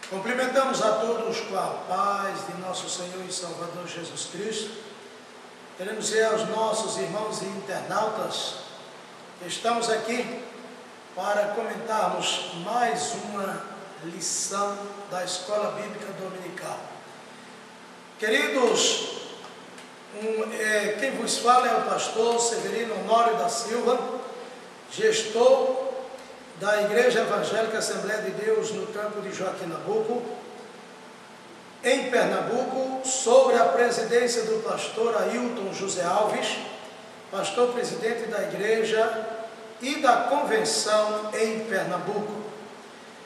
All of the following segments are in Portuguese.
Cumprimentamos a todos com a paz de nosso Senhor e Salvador Jesus Cristo. Queremos dizer aos nossos irmãos e internautas que estamos aqui para comentarmos mais uma lição da Escola Bíblica Dominical. Queridos, quem vos fala é o pastor Severino Honório da Silva, gestor da Igreja Evangélica Assembleia de Deus no campo de Joaquim Nabuco, em Pernambuco, sobre a presidência do pastor Ailton José Alves, pastor presidente da igreja e da convenção em Pernambuco.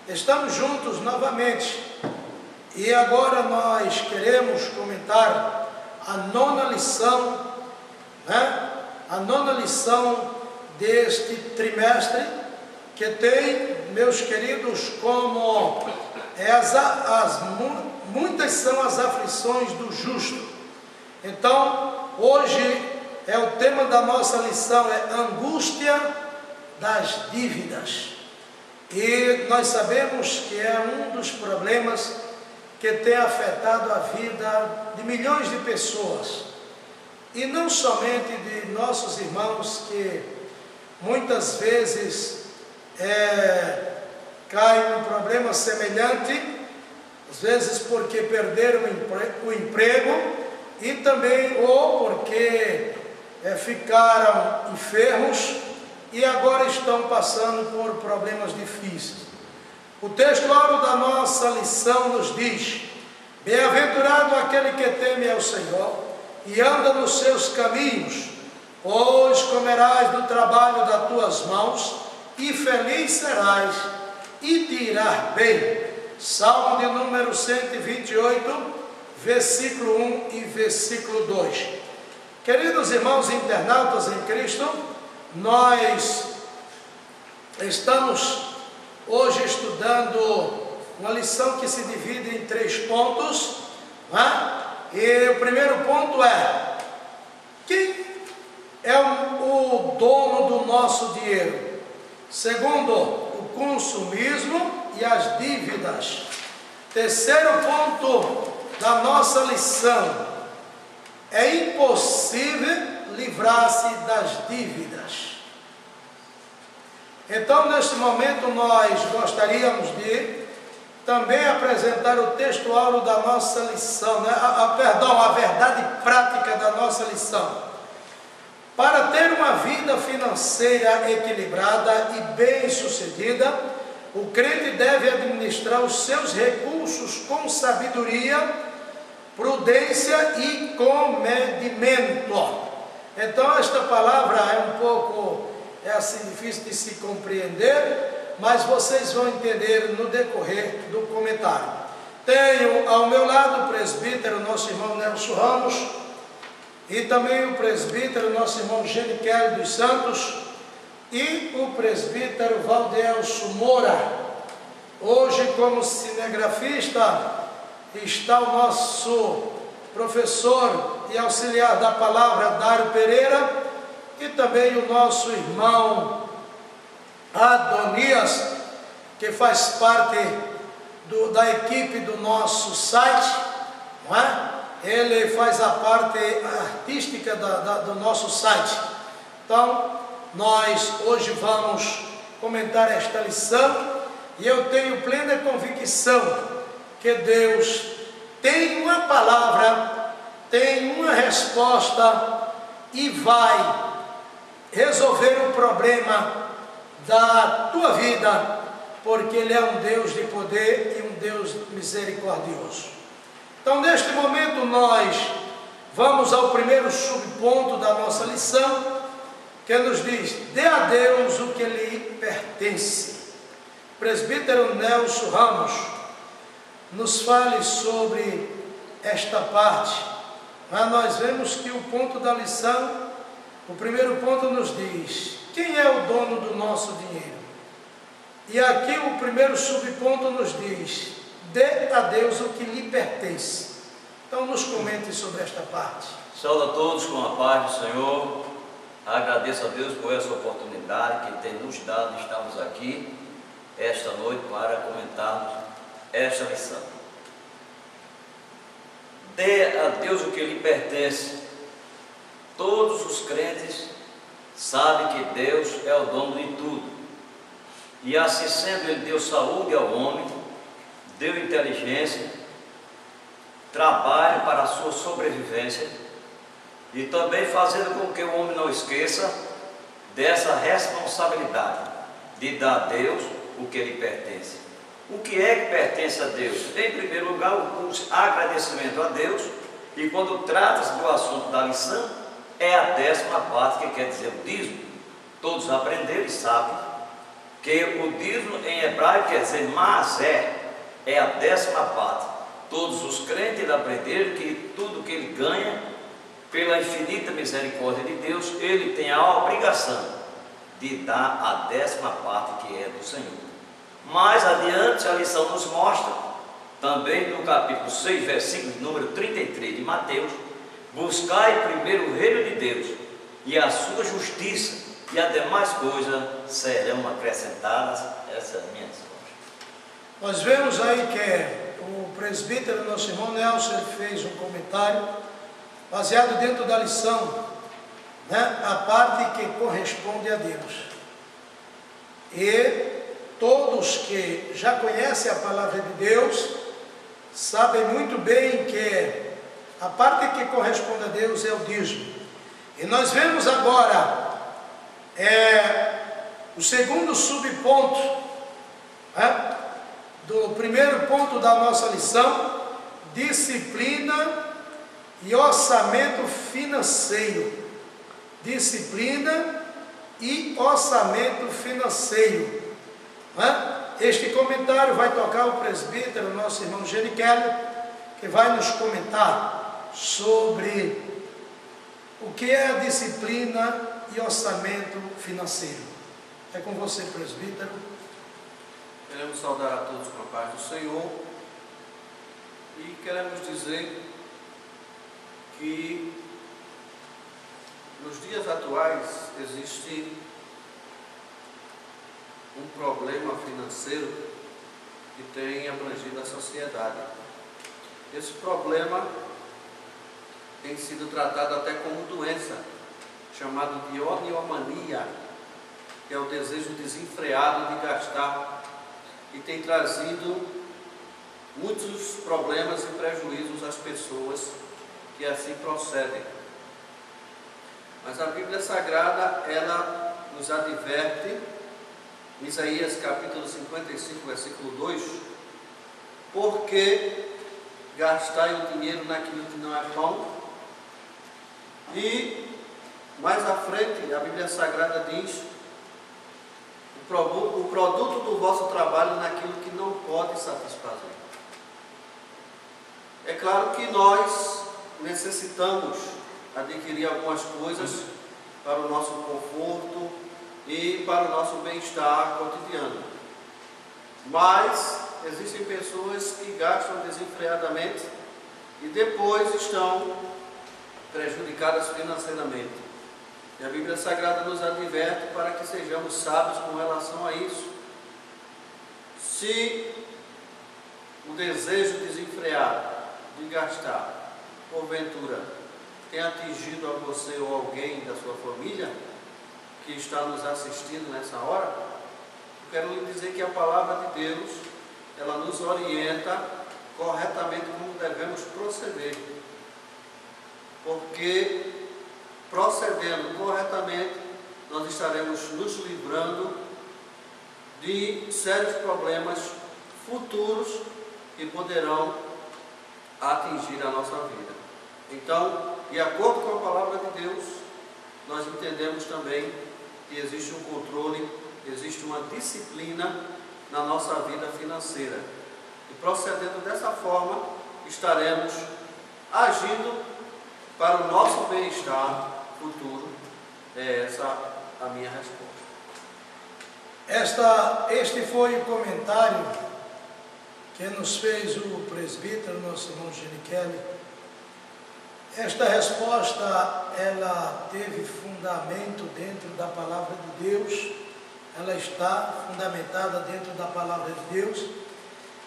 Estamos juntos novamente e agora nós queremos comentar a nona lição, a nona lição deste trimestre, que tem, meus queridos, como muitas são as aflições do justo. Então, hoje o tema da nossa lição é angústia das dívidas. E nós sabemos que é um dos problemas que tem afetado a vida de milhões de pessoas. E não somente de nossos irmãos que muitas vezes cai num problema semelhante, às vezes porque perderam o emprego e também ou porque ficaram enfermos e agora estão passando por problemas difíceis. O texto áureo da nossa lição nos diz: bem-aventurado aquele que teme ao Senhor e anda nos seus caminhos, pois comerás do trabalho das tuas mãos e feliz serás, e te irá bem. Salmo de número 128, versículo 1 e versículo 2. Queridos irmãos internautas em Cristo, nós estamos hoje estudando uma lição que se divide em 3 pontos, E o primeiro ponto é: quem é o dono do nosso dinheiro? Segundo, o consumismo e as dívidas. Terceiro ponto da nossa lição: é impossível livrar-se das dívidas. Então, neste momento, nós gostaríamos de também apresentar o texto áureo da nossa lição, a verdade prática da nossa lição. Para ter uma vida financeira equilibrada e bem-sucedida, o crente deve administrar os seus recursos com sabedoria, prudência e comedimento. Então, esta palavra é um pouco assim difícil de se compreender, mas vocês vão entender no decorrer do comentário. Tenho ao meu lado o presbítero, nosso irmão Nelson Ramos, e também o presbítero, nosso irmão Geniquel dos Santos, e o presbítero Valdelso Moura. Hoje, como cinegrafista, está o nosso professor e auxiliar da palavra, Dário Pereira, e também o nosso irmão Adonias, que faz parte da equipe do nosso site, não é? Ele faz a parte artística do nosso site. Então, nós hoje vamos comentar esta lição e eu tenho plena convicção que Deus tem uma palavra, tem uma resposta e vai resolver o problema da tua vida, porque Ele é um Deus de poder e um Deus misericordioso. Então, neste momento, nós vamos ao primeiro subponto da nossa lição, que nos diz: dê a Deus o que lhe pertence. Presbítero Nelson Ramos, nos fale sobre esta parte. Nós vemos que o ponto da lição, o primeiro ponto nos diz: quem é o dono do nosso dinheiro? E aqui o primeiro subponto nos diz: dê a Deus o que lhe pertence. Então nos comente sobre esta parte. Saúdo a todos com a paz do Senhor. Agradeço a Deus por essa oportunidade que Ele tem nos dado de estarmos aqui esta noite para comentarmos esta lição. Dê a Deus o que lhe pertence. Todos os crentes sabem que Deus é o dono de tudo. E assim sendo, Ele deu saúde ao homem, deu inteligência, trabalho para a sua sobrevivência, e também fazendo com que o homem não esqueça dessa responsabilidade de dar a Deus o que lhe pertence. O que é que pertence a Deus? Em primeiro lugar, o agradecimento a Deus, e quando trata-se do assunto da lição, é a 10ª parte, que quer dizer o dízimo. Todos aprenderam e sabem que o dízimo em hebraico quer dizer mazé, é a 10ª parte. Todos os crentes aprenderam que tudo que ele ganha, pela infinita misericórdia de Deus, ele tem a obrigação de dar a 10ª parte que é do Senhor. Mais adiante a lição nos mostra, também no capítulo 6, versículo número 33 de Mateus: buscai primeiro o reino de Deus e a sua justiça, e as demais coisas serão acrescentadas. Essa é a minha resposta. Nós vemos aí que o presbítero, nosso irmão Nelson, ele fez um comentário baseado dentro da lição, né, a parte que corresponde a Deus. E todos que já conhecem a palavra de Deus sabem muito bem que a parte que corresponde a Deus é o dízimo. E nós vemos agora o segundo subponto, né, do primeiro ponto da nossa lição: disciplina e orçamento financeiro. Disciplina e orçamento financeiro. Este comentário vai tocar o presbítero, nosso irmão Genikelli, que vai nos comentar sobre o que é a disciplina e orçamento financeiro. É com você, presbítero. Queremos saudar a todos com a paz do Senhor e queremos dizer que nos dias atuais existe um problema financeiro que tem abrangido a sociedade. Esse problema tem sido tratado até como doença, chamado de oniomania, que é o desejo desenfreado de gastar, e tem trazido muitos problemas e prejuízos às pessoas que assim procedem. Mas a Bíblia Sagrada, ela nos adverte, em Isaías capítulo 55, versículo 2, por que gastai o dinheiro naquilo que não é pão? E mais à frente, a Bíblia Sagrada diz: o produto do vosso trabalho naquilo que não pode satisfazer. É claro que nós necessitamos adquirir algumas coisas para o nosso conforto e para o nosso bem-estar cotidiano. Mas existem pessoas que gastam desenfreadamente e depois estão prejudicadas financeiramente. E a Bíblia Sagrada nos adverte para que sejamos sábios com relação a isso. Se o desejo desenfreado de gastar, porventura, tem atingido a você ou alguém da sua família que está nos assistindo nessa hora, eu quero lhe dizer que a palavra de Deus, ela nos orienta corretamente como devemos proceder. Porque procedendo corretamente, nós estaremos nos livrando de sérios problemas futuros que poderão atingir a nossa vida. Então, de acordo com a palavra de Deus, nós entendemos também que existe um controle, existe uma disciplina na nossa vida financeira. E procedendo dessa forma, estaremos agindo para o nosso bem-estar futuro. É essa a minha resposta. Este foi o comentário que nos fez o presbítero, nosso irmão Genikelli. Esta resposta, ela teve fundamento dentro da palavra de Deus, ela está fundamentada dentro da palavra de Deus,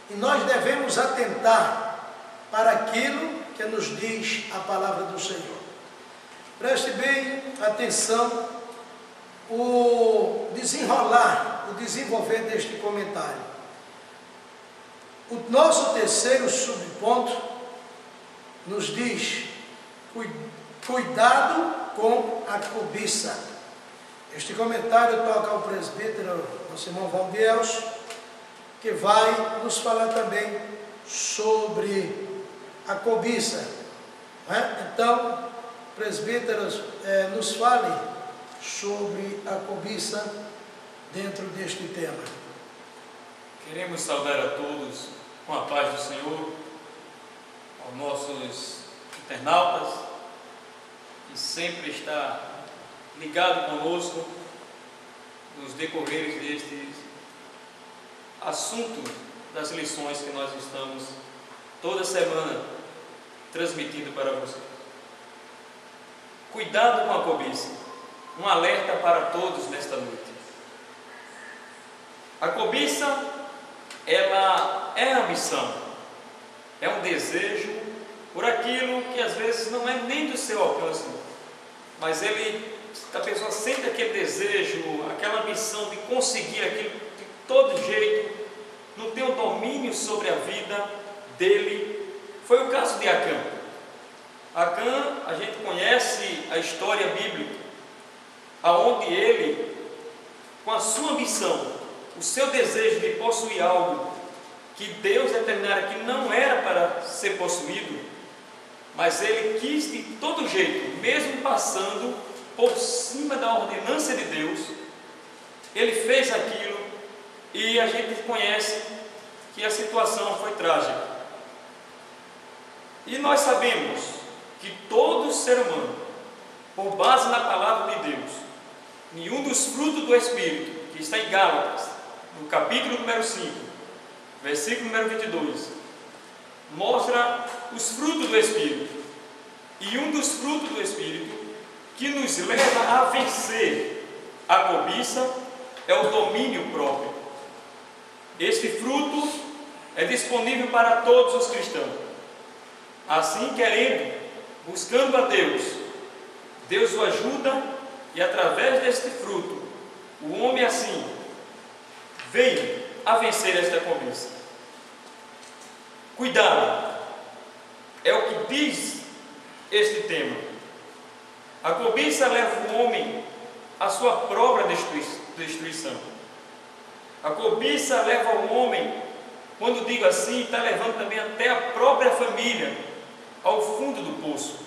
E nós devemos atentar para aquilo que nos diz a palavra do Senhor. Preste bem atenção o desenrolar, o desenvolver deste comentário. O nosso terceiro subponto nos diz: cuidado com a cobiça. Este comentário toca ao presbítero, nosso irmão Valdielso, que vai nos falar também sobre a cobiça. Então, presbíteros, nos fale sobre a cobiça dentro deste tema. Queremos saudar a todos com a paz do Senhor, aos nossos internautas, que sempre está ligado conosco nos decorreres deste assunto das lições que nós estamos toda semana transmitindo para vocês. Cuidado com a cobiça, um alerta para todos nesta noite. A cobiça, ela é ambição, é um desejo por aquilo que às vezes não é nem do seu alcance, mas a pessoa sente aquele desejo, aquela ambição de conseguir aquilo de todo jeito, não tem o domínio sobre a vida dele. Foi o caso de Acã. Acã, a gente conhece a história bíblica, aonde ele, com a sua ambição, o seu desejo de possuir algo que Deus determinara que não era para ser possuído, mas ele quis de todo jeito, mesmo passando por cima da ordenança de Deus, ele fez aquilo, e a gente conhece que a situação foi trágica. E nós sabemos que todo ser humano, por base na palavra de Deus, nenhum dos frutos do Espírito, que está em Gálatas, no capítulo número 5, versículo número 22, mostra os frutos do Espírito. E um dos frutos do Espírito que nos leva a vencer a cobiça é o domínio próprio. Este fruto é disponível para todos os cristãos. Assim, querendo, buscando a Deus, Deus o ajuda, e através deste fruto, o homem assim vem a vencer esta cobiça. Cuidado, é o que diz este tema. A cobiça leva o homem à sua própria destruição. A cobiça leva o homem, quando digo assim, está levando também até a própria família ao fundo do poço.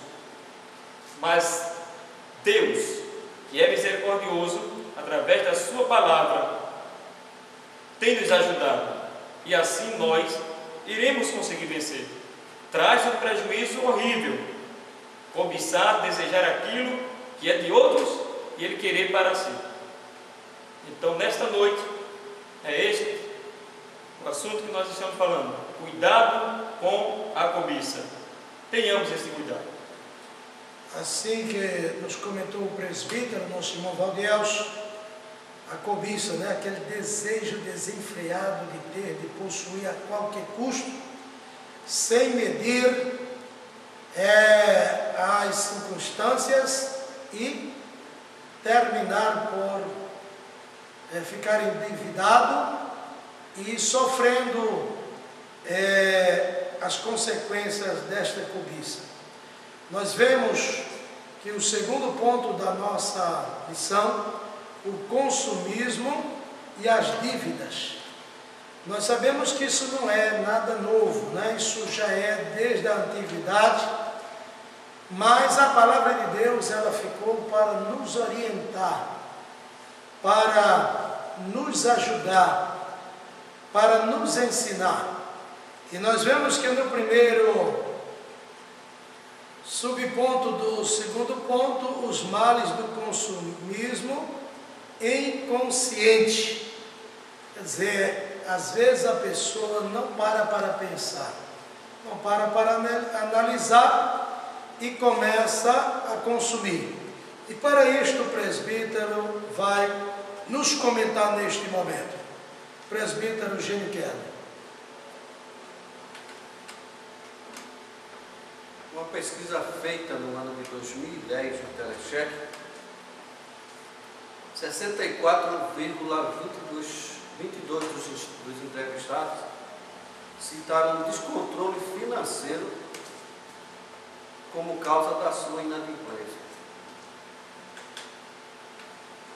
Mas Deus, que é misericordioso, através da sua palavra, tem nos ajudado, e assim nós iremos conseguir vencer. Traz um prejuízo horrível, cobiçar, desejar aquilo que é de outros e ele querer para si. Então, nesta noite, é este o assunto que nós estamos falando: cuidado com a cobiça. Tenhamos esse cuidado. Assim que nos comentou o presbítero, nosso irmão Valdielso, a cobiça, aquele desejo desenfreado de ter, de possuir a qualquer custo, sem medir as circunstâncias, e terminar por ficar endividado e sofrendo as consequências desta cobiça. Nós vemos que o segundo ponto da nossa lição, o consumismo e as dívidas. Nós sabemos que isso não é nada novo, Isso já é desde a antiguidade, mas a palavra de Deus, ela ficou para nos orientar, para nos ajudar, para nos ensinar. E nós vemos que no primeiro subponto do segundo ponto, os males do consumismo inconsciente. Quer dizer, às vezes a pessoa não para pensar, não para analisar e começa a consumir. E para isto o presbítero vai nos comentar neste momento. Presbítero Gênio Keller. uma pesquisa feita no ano de 2010 no Telecheck, 64,22% dos entrevistados citaram o descontrole financeiro como causa da sua inadimplência.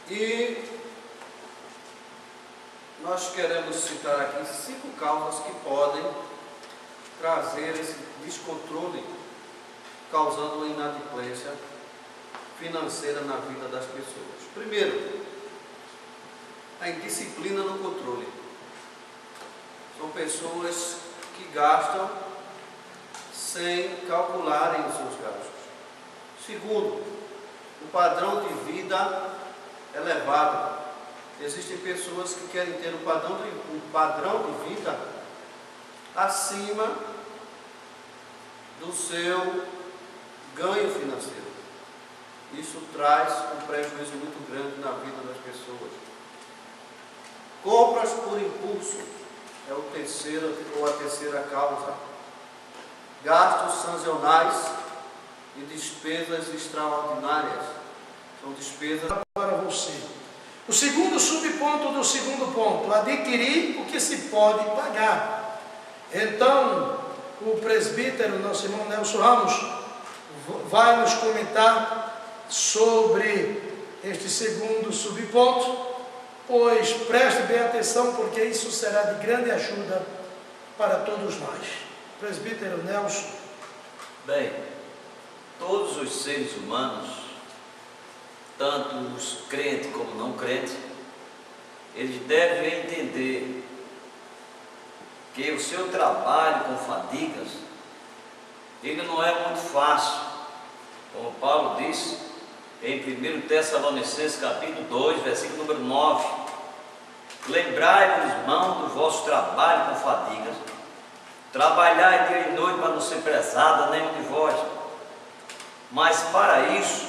E nós queremos citar aqui 5 causas que podem trazer esse descontrole, causando uma inadimplência financeira na vida das pessoas. Primeiro, a indisciplina no controle. São pessoas que gastam sem calcularem os seus gastos. Segundo, o padrão de vida elevado. Existem pessoas que querem ter um padrão de vida acima do seu ganho financeiro. Isso traz um prejuízo muito grande na vida das pessoas. Compras por impulso é a terceira causa. Gastos sazonais e despesas extraordinárias. São despesas para você. O segundo subponto do segundo ponto, adquirir o que se pode pagar. Então, o presbítero, nosso irmão Nelson Ramos, vai nos comentar sobre este segundo subponto, pois preste bem atenção, porque isso será de grande ajuda para todos nós. Presbítero Nelson. Bem, todos os seres humanos, tanto os crentes como não crentes, eles devem entender que o seu trabalho com fadigas, ele não é muito fácil, como Paulo disse em 1 Tessalonicenses capítulo 2, versículo número 9: lembrai-vos, irmãos, do vosso trabalho com fadigas, trabalhai dia e noite para não ser pesada nenhum de vós, mas para isso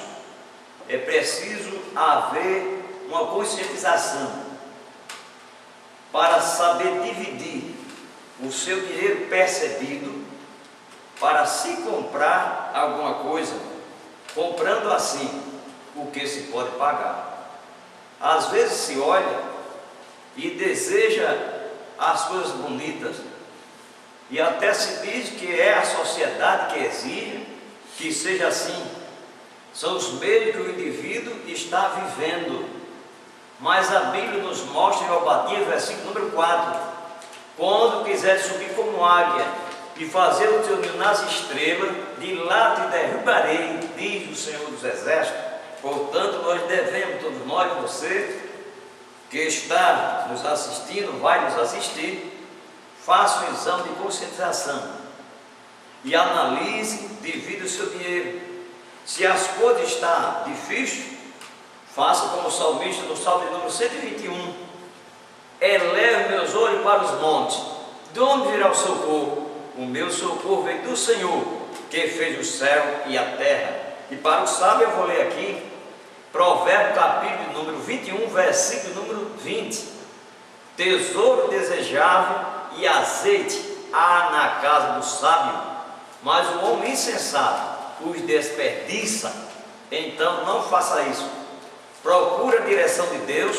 é preciso haver uma conscientização para saber dividir o seu dinheiro percebido para se comprar alguma coisa, comprando assim o que se pode pagar. Às vezes se olha e deseja as coisas bonitas, e até se diz que é a sociedade que exige que seja assim. São os meios que o indivíduo está vivendo. Mas a Bíblia nos mostra em Obadias, versículo número 4: quando quiser subir como águia e fazer o teu ninho nas estrelas, de lá te derrubarei, diz o Senhor dos Exércitos. Portanto, nós devemos, todos nós, você que está nos assistindo, vai nos assistir, faça um exame de conscientização e analise, divida o seu dinheiro. Se as coisas estão difíceis, faça como o salmista no Salmo de número 121: eleve meus olhos para os montes, de onde virá o socorro? O meu socorro vem do Senhor, que fez o céu e a terra. E para o sábio eu vou ler aqui Provérbio capítulo número 21, versículo número 20: tesouro desejável e azeite há na casa do sábio, mas o homem insensato os desperdiça. Então não faça isso. Procura a direção de Deus,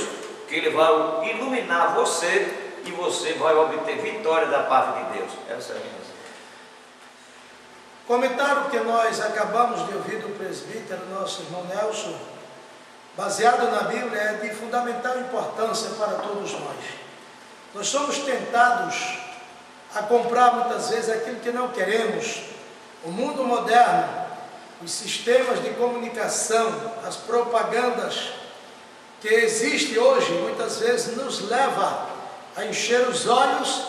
que Ele vai iluminar você e você vai obter vitória da parte de Deus. Essa é a minha. Comentário que nós acabamos de ouvir do presbítero, nosso irmão Nelson, baseado na Bíblia, é de fundamental importância para todos nós. Nós somos tentados a comprar muitas vezes aquilo que não queremos. O mundo moderno, os sistemas de comunicação, as propagandas que existem hoje, muitas vezes nos leva a encher os olhos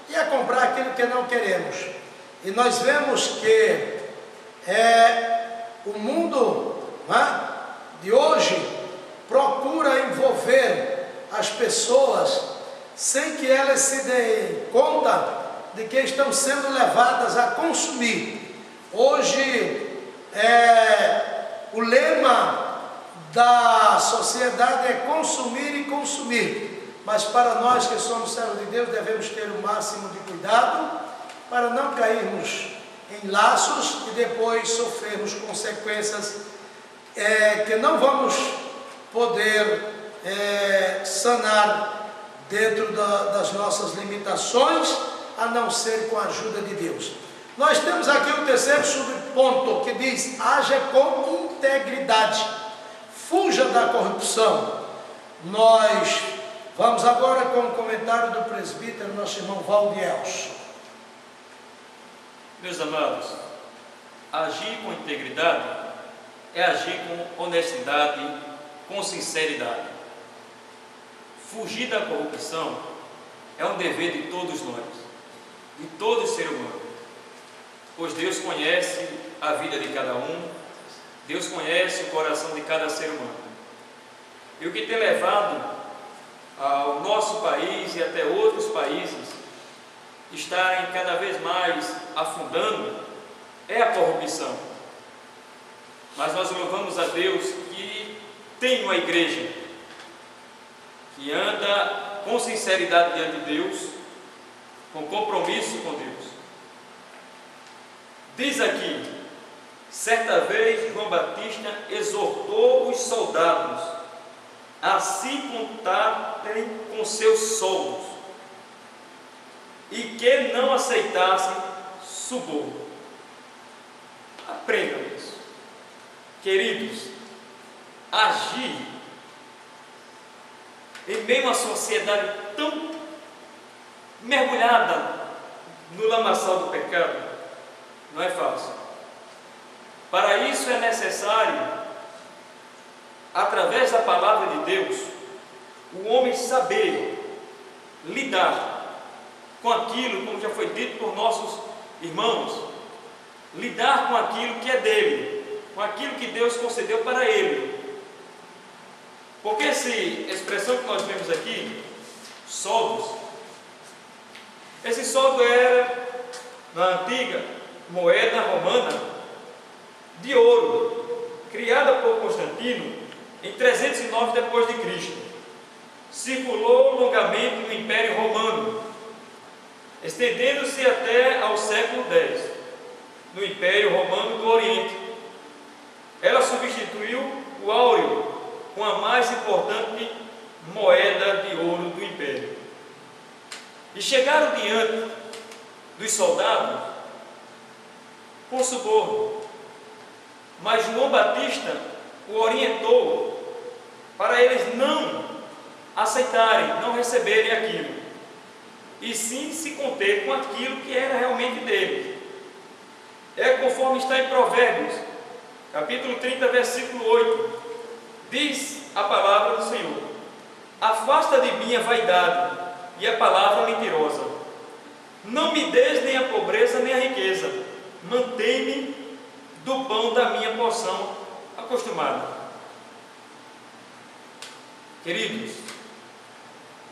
e a comprar aquilo que não queremos. E nós vemos que o mundo de hoje procura envolver as pessoas sem que elas se deem conta de que estão sendo levadas a consumir. Hoje, o lema da sociedade é consumir e consumir, mas para nós que somos servos de Deus devemos ter o máximo de cuidado para não cairmos em laços e depois sofrermos consequências que não vamos poder sanar dentro das nossas limitações, a não ser com a ajuda de Deus. Nós temos aqui o terceiro subponto que diz: haja com integridade, fuja da corrupção. Nós vamos agora com o comentário do presbítero, nosso irmão Valdielso. Meus amados, agir com integridade é agir com honestidade, com sinceridade. Fugir da corrupção é um dever de todos nós, de todo ser humano, pois Deus conhece a vida de cada um, Deus conhece o coração de cada ser humano. E o que tem levado ao nosso país e até outros países estarem cada vez mais afundando é a corrupção. Mas nós louvamos a Deus que tem uma igreja que anda com sinceridade diante de Deus, com compromisso com Deus. Diz aqui: certa vez João Batista exortou os soldados a se contarem com seus soldos e que não aceitassem suborno. Aprendam isso, queridos. Agir em meio a uma sociedade tão mergulhada no lamaçal do pecado não é fácil. Para isso é necessário, através da palavra de Deus, o homem saber lidar com aquilo, como já foi dito por nossos irmãos, lidar com aquilo que é dele, com aquilo que Deus concedeu para ele. Porque essa expressão que nós vemos aqui, soldos, esse soldo era, na antiga moeda romana, de ouro, criada por Constantino em 309 depois de Cristo. Circulou longamente no Império Romano, estendendo-se até ao século X, no Império Romano do Oriente. Ela substituiu o áureo, com a mais importante moeda de ouro do Império. E chegaram diante dos soldados por suborno, mas João Batista o orientou para eles não aceitarem, não receberem aquilo, e sim se conter com aquilo que era realmente deles. É conforme está em Provérbios, capítulo 30, versículo 8, diz a palavra do Senhor: afasta de mim a vaidade e a palavra mentirosa, não me des nem a pobreza nem a riqueza, mantém-me do pão da minha porção acostumada. Queridos,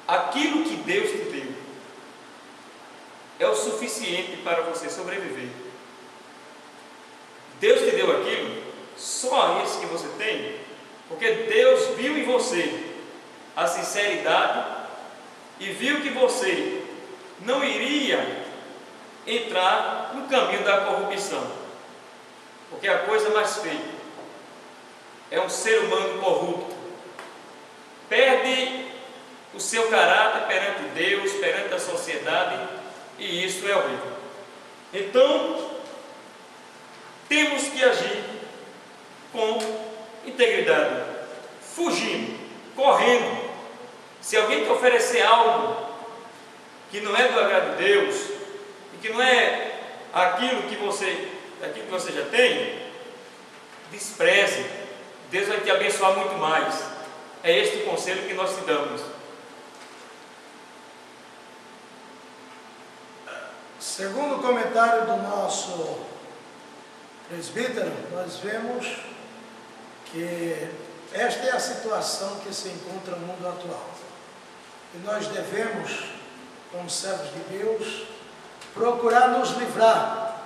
aquilo que Deus te deu é o suficiente para você sobreviver. Deus te deu aquilo, só isso que você tem, porque Deus viu em você a sinceridade e viu que você não iria entrar no caminho da corrupção, porque a coisa mais feia é um ser humano corrupto, perde o seu caráter perante Deus, perante a sociedade, e isso é horrível. Então, temos que agir com integridade, fugindo, correndo. Se alguém te oferecer algo que não é do agrado de Deus e que não é aquilo que você já tem, despreze. Deus vai te abençoar muito mais. É este o conselho que nós te damos. Segundo o comentário do nosso presbítero, nós vemos que esta é a situação que se encontra no mundo atual. E nós devemos, como servos de Deus, procurar nos livrar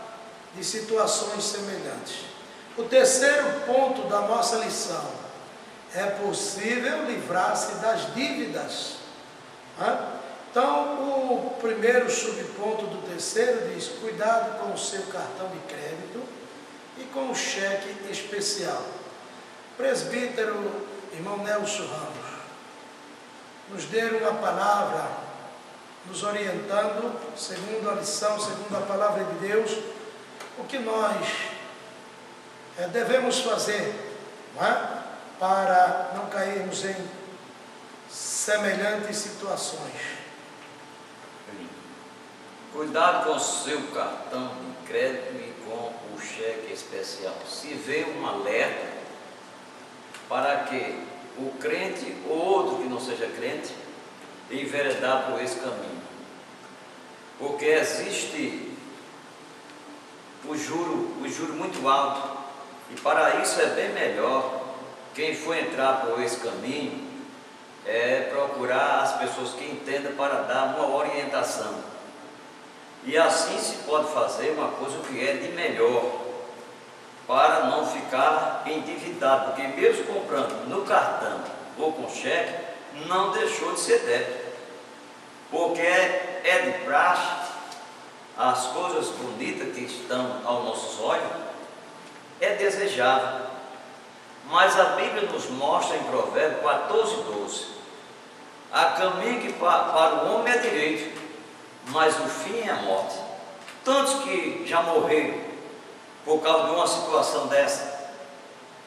de situações semelhantes. O terceiro ponto da nossa lição: é possível livrar-se das dívidas. Então, o primeiro subponto do terceiro diz: cuidado com o seu cartão de crédito e com o cheque especial. Presbítero irmão Nelson Ramos nos deu uma palavra, nos orientando, segundo a lição, segundo a palavra de Deus, o que nós devemos fazer, não é? Para não cairmos em semelhantes situações. Cuidado com o seu cartão de crédito e com o cheque especial. Se vê um alerta para que o crente ou outro que não seja crente enveredar por esse caminho. Porque existe o juro muito alto, e para isso é bem melhor quem for entrar por esse caminho procurar as pessoas que entendam para dar uma orientação. E assim se pode fazer uma coisa que é de melhor, para não ficar endividado, porque mesmo comprando no cartão ou com cheque, não deixou de ser débito, porque é de praxe, as coisas bonitas que estão aos nossos olhos, é desejável, mas a Bíblia nos mostra em Provérbios 14:12, há caminho que para o homem é direito, mas o fim é a morte. Tantos que já morreram por causa de uma situação dessa,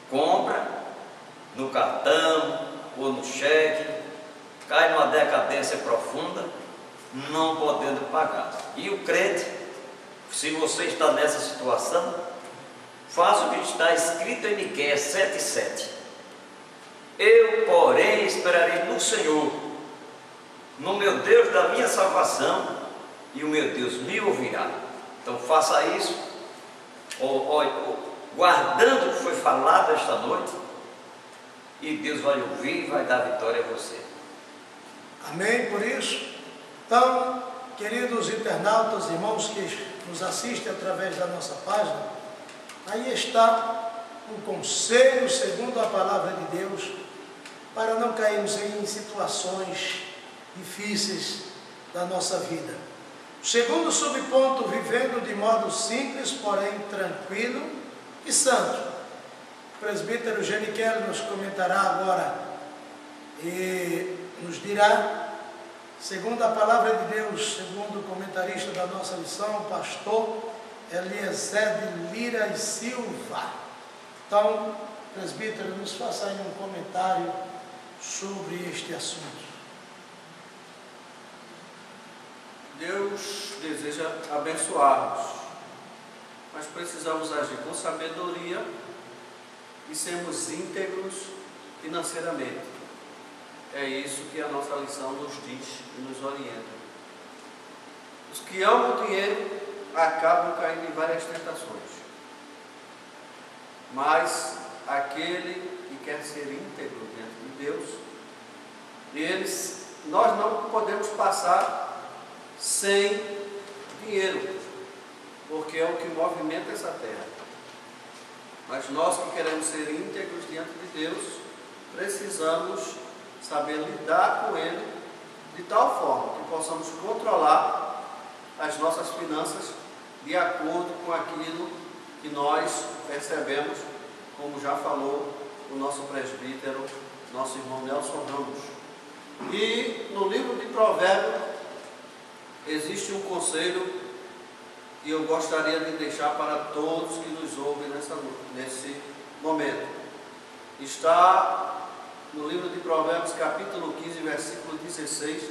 compra no cartão ou no cheque, cai numa decadência profunda, não podendo pagar. E o crente, se você está nessa situação, faça o que está escrito em Miqueias 7:7. Eu, porém, esperarei no Senhor, no meu Deus da minha salvação, e o meu Deus me ouvirá. Então faça isso, guardando o que foi falado esta noite, e Deus vai ouvir e vai dar vitória a você. Amém por isso? Então, queridos internautas, irmãos que nos assistem através da nossa página, aí está um conselho segundo a palavra de Deus, para não cairmos em situações difíceis da nossa vida. O segundo subponto: vivendo de modo simples, porém tranquilo e santo. O presbítero Geniquel nos comentará agora e nos dirá, segundo a palavra de Deus, segundo o comentarista da nossa lição, o pastor Eliezer de Lira e Silva. Então, presbítero, nos faça aí um comentário sobre este assunto. Deus deseja abençoar-nos, mas precisamos agir com sabedoria e sermos íntegros financeiramente. É isso que a nossa lição nos diz e nos orienta. Os que amam o dinheiro acabam caindo em várias tentações, mas aquele que quer ser íntegro diante de Deus, nós não podemos passar sem dinheiro, porque é o que movimenta essa terra. Mas nós que queremos ser íntegros diante de Deus, precisamos saber lidar com Ele de tal forma que possamos controlar as nossas finanças de acordo com aquilo que nós percebemos, como já falou o nosso presbítero, nosso irmão Nelson Ramos. E no livro de Provérbios existe um conselho que eu gostaria de deixar para todos que nos ouvem nesse momento. Está no livro de Provérbios, capítulo 15, versículo 16,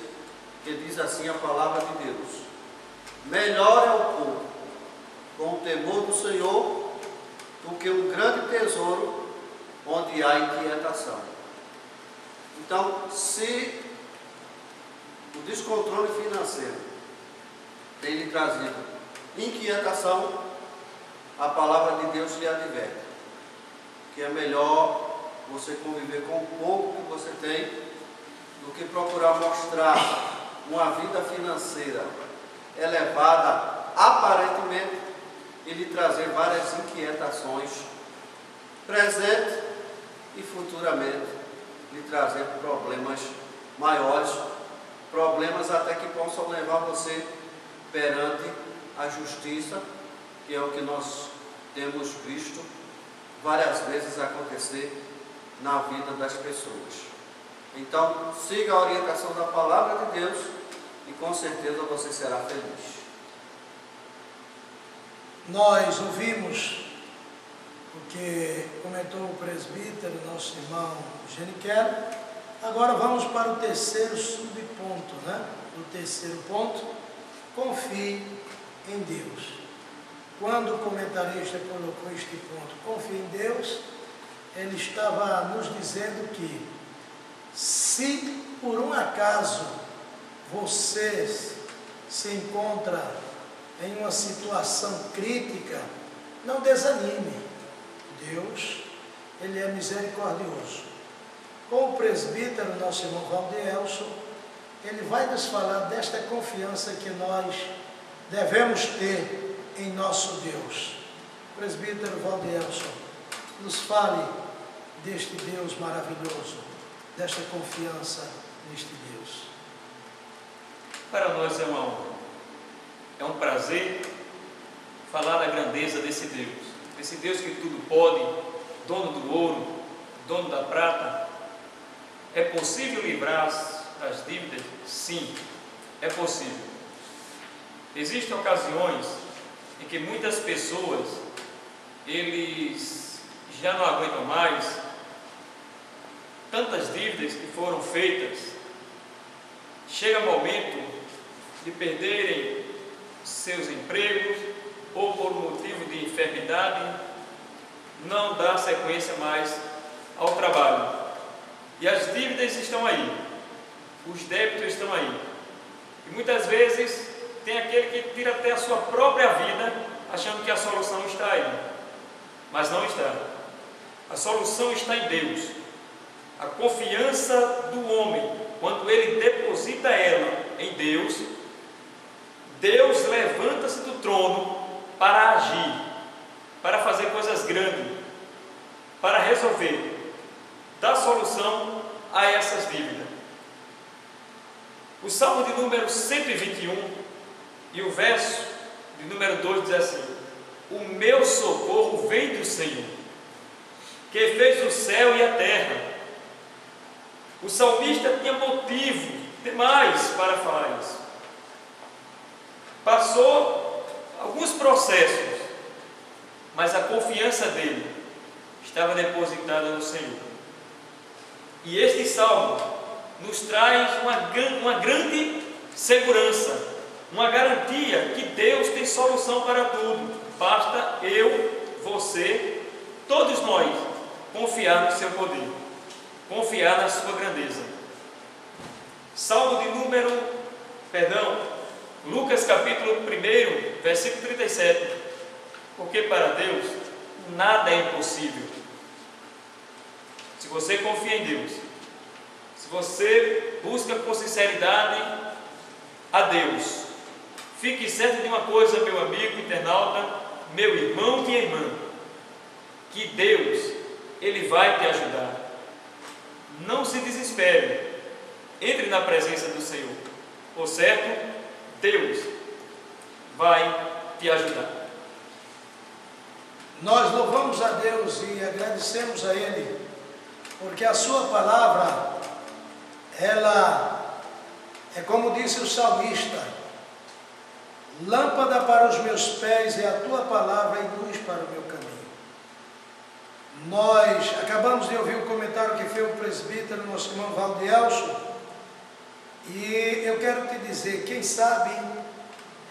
que diz assim a palavra de Deus: melhor é o pouco com o temor do Senhor do que um grande tesouro onde há inquietação. Então, se o descontrole financeiro tem lhe trazido inquietação, a palavra de Deus lhe adverte que é melhor você conviver com o pouco que você tem do que procurar mostrar uma vida financeira elevada aparentemente e lhe trazer várias inquietações presente e futuramente lhe trazer problemas maiores problemas até que possam levar você perante a justiça, que é o que nós temos visto várias vezes acontecer na vida das pessoas. Então, siga a orientação da palavra de Deus e com certeza você será feliz. Nós ouvimos o que comentou o presbítero, nosso irmão Geniquero. Agora vamos para o terceiro subponto, né? O terceiro ponto, confie em Deus. Quando o comentarista colocou este ponto, confie em Deus, ele estava nos dizendo que se por um acaso você se encontra em uma situação crítica, não desanime. Deus, Ele é misericordioso. Com o presbítero, nosso irmão Valdelso, ele vai nos falar desta confiança que nós devemos ter em nosso Deus. Presbítero Valdelso, nos fale deste Deus maravilhoso, desta confiança neste Deus. Para nós, irmão, é um prazer falar da grandeza desse Deus que tudo pode, dono do ouro, dono da prata. É possível livrar das dívidas? Sim, é possível. Existem ocasiões em que muitas pessoas, eles já não aguentam mais tantas dívidas que foram feitas. Chega o momento de perderem seus empregos ou por motivo de enfermidade não dá sequência mais ao trabalho. E as dívidas estão aí, os débitos estão aí. E muitas vezes tem aquele que tira até a sua própria vida achando que a solução está aí, mas não está. A solução está em Deus. A confiança do homem, quando ele deposita ela em Deus, Deus levanta-se do trono para agir, para fazer coisas grandes, para resolver, dar solução a essas dívidas. O Salmo de número 121 e o verso de número 2 diz assim: o meu socorro vem do Senhor, que fez o céu e a terra. O salmista tinha motivo demais para falar isso. Passou alguns processos, mas a confiança dele estava depositada no Senhor. E este salmo nos traz uma grande segurança, uma garantia que Deus tem solução para tudo. Basta eu, você, todos nós confiar no seu poder, confiar na sua grandeza. Salmo de Lucas capítulo 1, versículo 37. Porque para Deus nada é impossível. Se você confia em Deus, se você busca com sinceridade a Deus, fique certo de uma coisa, meu amigo internauta, meu irmão e irmã, que Deus, Ele vai te ajudar. Não se desespere, entre na presença do Senhor. Por certo, Deus vai te ajudar. Nós louvamos a Deus e agradecemos a Ele, porque a sua palavra, ela é como disse o salmista: lâmpada para os meus pés é a tua palavra e luz para o meu caminho. Nós acabamos de ouvir o comentário que fez o presbítero, nosso irmão Valdelso, e eu quero te dizer, quem sabe,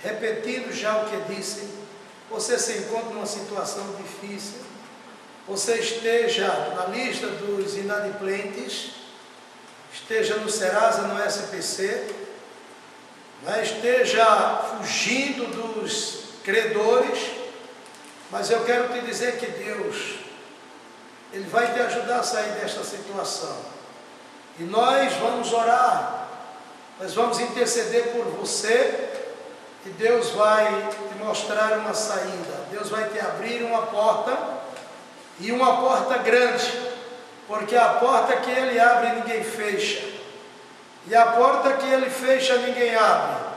repetindo já o que disse, você se encontra numa situação difícil, você esteja na lista dos inadimplentes, esteja no Serasa, no SPC, esteja fugindo dos credores, mas eu quero te dizer que Deus, Ele vai te ajudar a sair desta situação. E nós vamos orar, nós vamos interceder por você, e Deus vai te mostrar uma saída. Deus vai te abrir uma porta, e uma porta grande, porque a porta que Ele abre ninguém fecha. E a porta que Ele fecha, ninguém abre.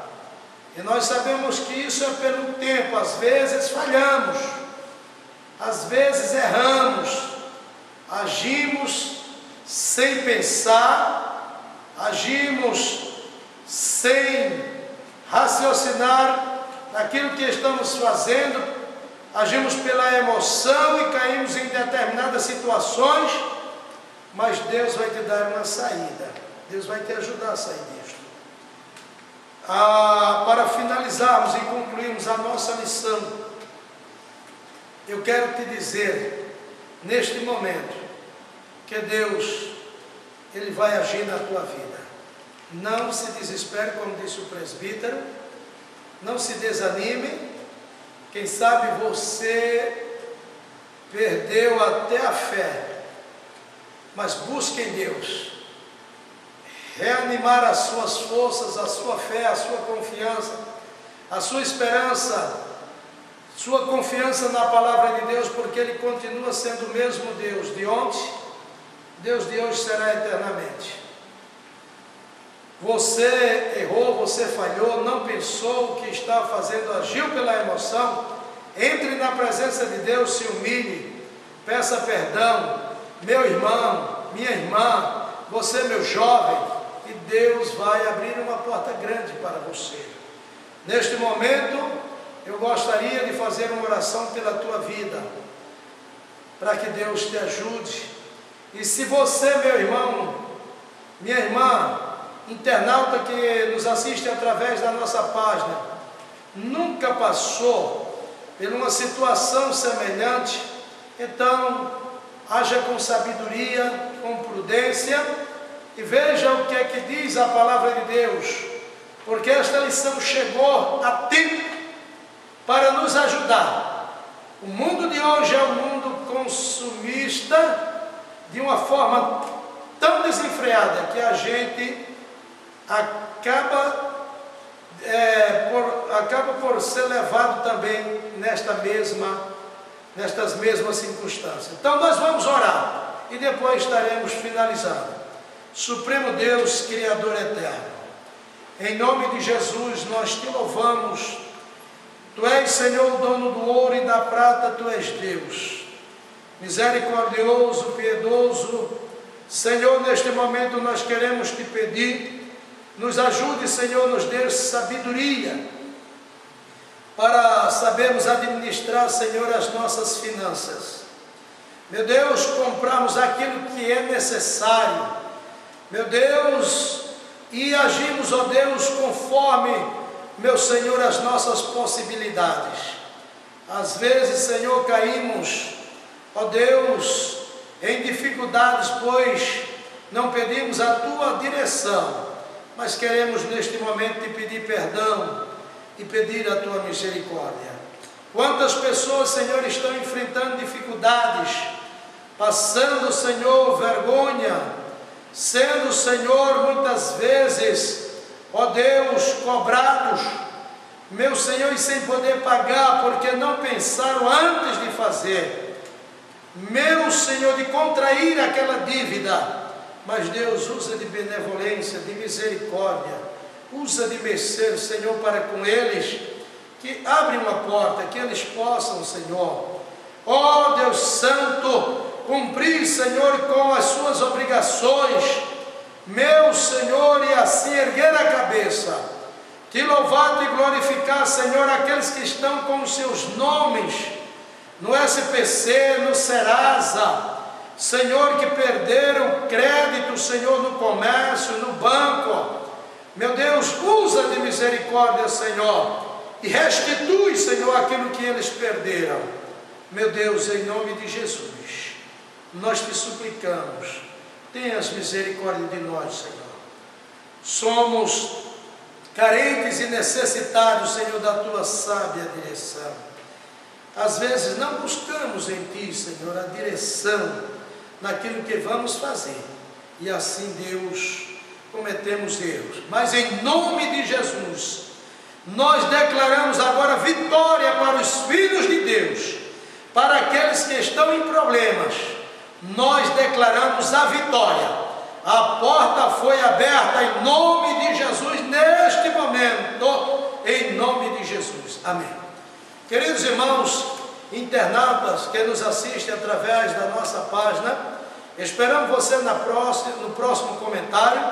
E nós sabemos que isso é pelo tempo. Às vezes falhamos, às vezes erramos, agimos sem pensar, agimos sem raciocinar naquilo que estamos fazendo, agimos pela emoção e caímos em determinadas situações, mas Deus vai te dar uma saída, Deus vai te ajudar a sair disto. Para finalizarmos e concluirmos a nossa lição, eu quero te dizer, neste momento, que Deus, Ele vai agir na tua vida. Não se desespere, como disse o presbítero, não se desanime. Quem sabe você perdeu até a fé, mas busque em Deus, reanimar as suas forças, a sua fé, a sua confiança, a sua esperança, sua confiança na palavra de Deus, porque Ele continua sendo o mesmo Deus de ontem, Deus de hoje será eternamente. Você errou, você falhou, não pensou o que estava fazendo, agiu pela emoção. Entre na presença de Deus, se humilhe, peça perdão, meu irmão, minha irmã, você meu jovem, e Deus vai abrir uma porta grande para você. Neste momento, eu gostaria de fazer uma oração pela tua vida, para que Deus te ajude. E se você, meu irmão, minha irmã, internauta que nos assiste através da nossa página, nunca passou por uma situação semelhante, então haja com sabedoria, com prudência, e veja o que é que diz a palavra de Deus, porque esta lição chegou a tempo para nos ajudar. O mundo de hoje é um mundo consumista de uma forma tão desenfreada que a gente acaba por ser levado também nestas mesmas circunstâncias. Então nós vamos orar e depois estaremos finalizando. Supremo Deus, Criador eterno, em nome de Jesus nós te louvamos. Tu és, Senhor, o dono do ouro e da prata, Tu és Deus, misericordioso, piedoso. Senhor, neste momento nós queremos te pedir, nos ajude, Senhor, nos dê sabedoria para sabermos administrar, Senhor, as nossas finanças. Meu Deus, comprarmos aquilo que é necessário, meu Deus, e agimos, ó Deus, conforme, meu Senhor, as nossas possibilidades. Às vezes, Senhor, caímos, ó Deus, em dificuldades, pois não pedimos a Tua direção, mas queremos neste momento te pedir perdão e pedir a Tua misericórdia. Quantas pessoas, Senhor, estão enfrentando dificuldades, passando, Senhor, vergonha, sendo, Senhor, muitas vezes, ó Deus, cobrados, meu Senhor, e sem poder pagar, porque não pensaram antes de fazer, meu Senhor, de contrair aquela dívida. Mas Deus usa de benevolência, de misericórdia, usa de mercê, Senhor, para com eles, que abre uma porta, que eles possam, Senhor, ó Deus Santo, cumprir, Senhor, com as suas obrigações, meu Senhor, e assim erguer a cabeça, te louvar e glorificar, Senhor, aqueles que estão com os seus nomes no SPC, no Serasa, Senhor, que perderam crédito, Senhor, no comércio, no banco. Meu Deus, usa de misericórdia, Senhor, e restitui, Senhor, aquilo que eles perderam. Meu Deus, em nome de Jesus, nós te suplicamos, tenhas misericórdia de nós, Senhor. Somos carentes e necessitados, Senhor, da Tua sábia direção. Às vezes não buscamos em Ti, Senhor, a direção naquilo que vamos fazer, e assim, Deus, cometemos erros. Mas em nome de Jesus, nós declaramos agora vitória para os filhos de Deus, para aqueles que estão em problemas. Nós declaramos a vitória, A porta foi aberta em nome de Jesus neste momento, em nome de Jesus. Amém. Queridos irmãos internautas que nos assistem através da nossa página, esperamos você no próximo comentário.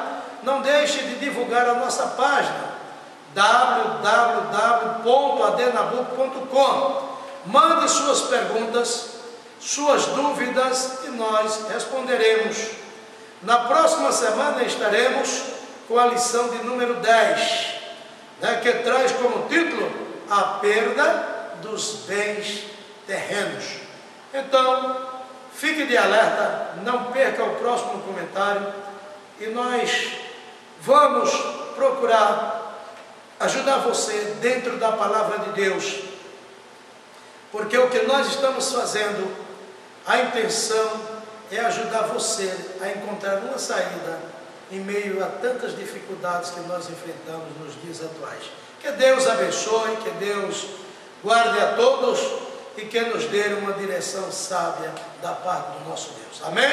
Não deixe de divulgar a nossa página www.adenabuco.com. Mande suas perguntas, suas dúvidas e nós responderemos. Na próxima semana estaremos com a lição de número 10, que traz como título a perda dos bens terrenos. Então, fique de alerta, não perca o próximo comentário e nós vamos procurar ajudar você dentro da palavra de Deus, porque o que nós estamos fazendo, a intenção é ajudar você a encontrar uma saída em meio a tantas dificuldades que nós enfrentamos nos dias atuais. Que Deus abençoe, que Deus guarde a todos e que nos dê uma direção sábia da parte do nosso Deus. Amém?